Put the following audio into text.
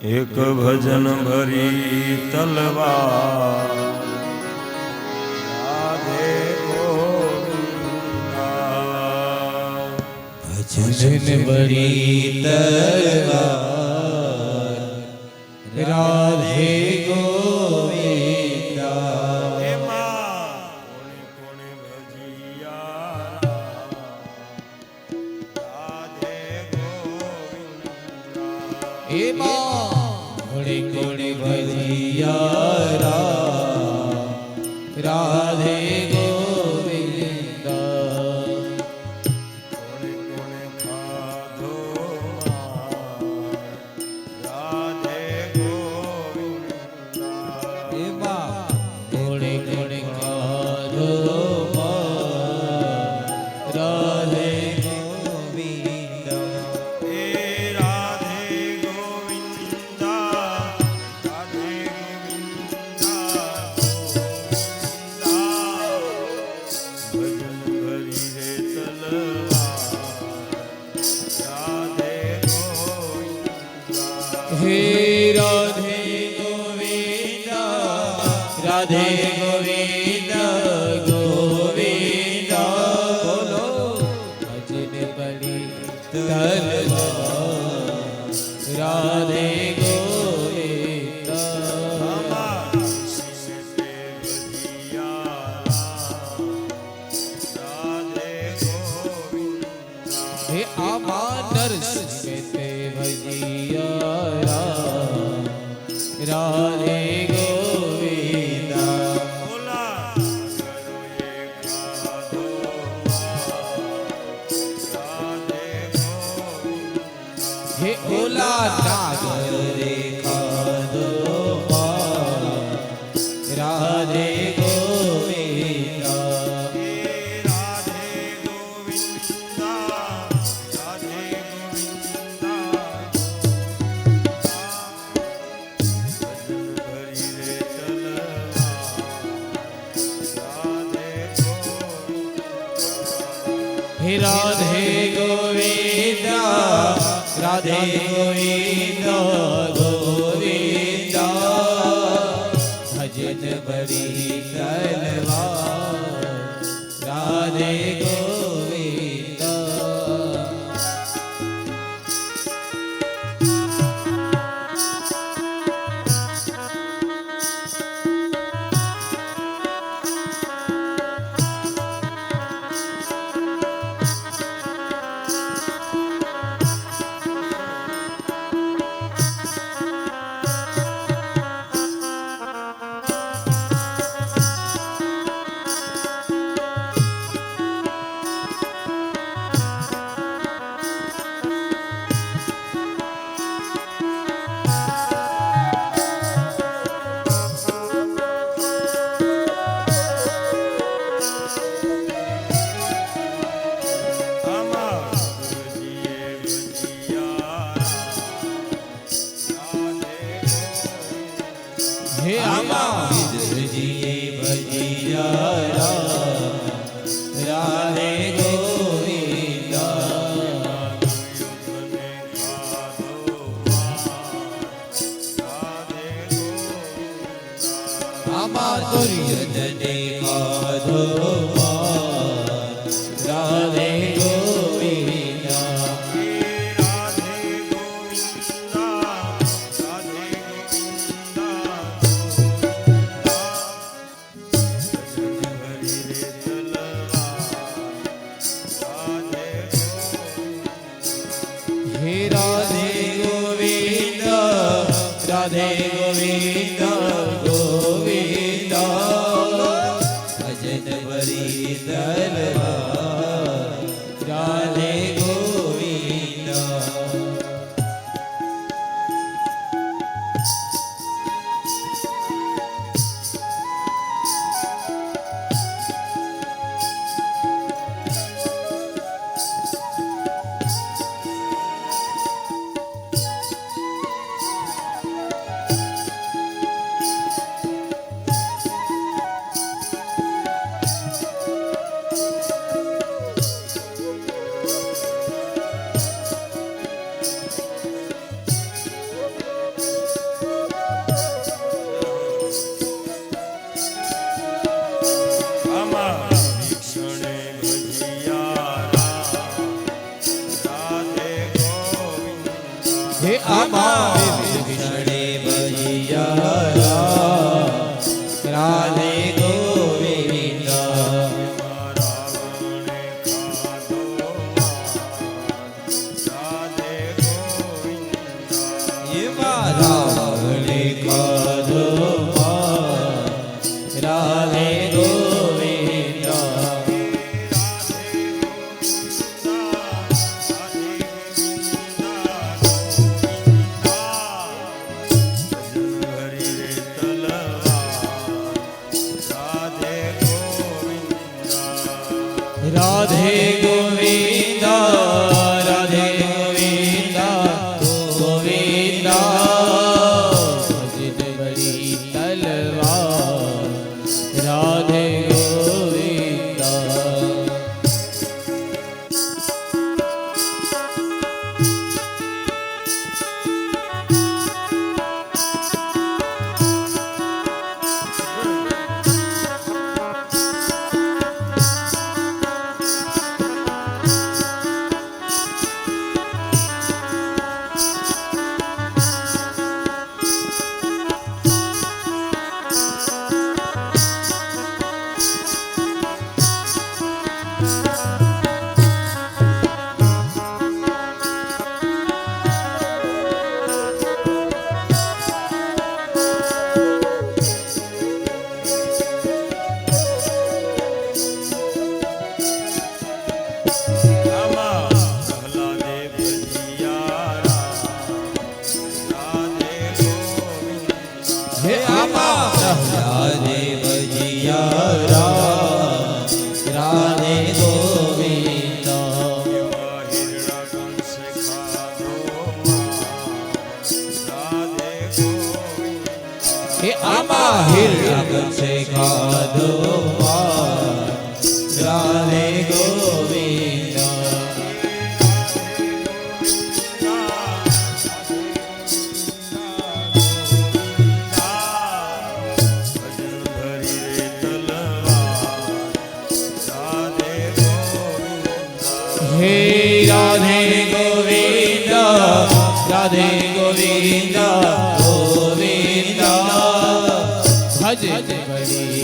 એક ભજન ભરી તલવાર રાધે ગોવિંદા ભજન ભરી તલવાર રાધે ગોવિંદા એમાં કોણે ભજિયા રાધે ગોવિંદા એમાં કોણે કોણે ભજિયા રાધે ગોવિંદા કોણે કોણે ખાધો રાધે ગોવિંદા એમાં કોણે કોણે ખાધો રાધે ગોવિંદા એ રાધે ગોવિંદા રાધે ગોવિંદા ભજન ભરી રે તલવાર રાધે ગોવિંદા હે રાધે ગોવિંદા રાધે ગોવિંદા ગોવિંદા બોલો ભજન બલી તલવાર રાધે ગોવિંદા હે આમાં નરસિંહ તે ભજિયા રાધે ગોવિંદા હે ઓલા નાગર રે ખાધો રાધે ગોવિંદા હે રાધે ગોવિંદા રાધે ગોવિંદા ગોવિંદા ભજન ભરી તલવાર રાધે ગોવિંદા હે આમાં વિદુરજીએ ભજિયા રાધે ગોવિંદા આમાં દુર્યોધને ખાધો રાધે ગોવિંદા હે રાધે ગોવિંદા રાધે ગોવિંદા ગોવિંદા ભજન ભરી તલવાર રાધે ગોવિંદા આમાં વિભીષણે ભજિયા રામ. રાધે ગોવિંદ રાવણે ખાધો રાધે ગોવિંદ એમાં રાવણે ખાધો માર. રાધે ગોવિંદ રાધે ગોવિંદ રાધે ગોવિંદ ગોવિંદ ભજન બડી તલવાર. રાધે ગોવિંદ હે આમાં રાધે ભજિયા રામ. રાધે ગોવિંદ હે આમાં હિરણ્યકંસે ખાધો માર. રાધે ગોવિંદ હે રાધે ગોવિંદ રાધે ગોવિંદ ગોવિંદ ભજ બડી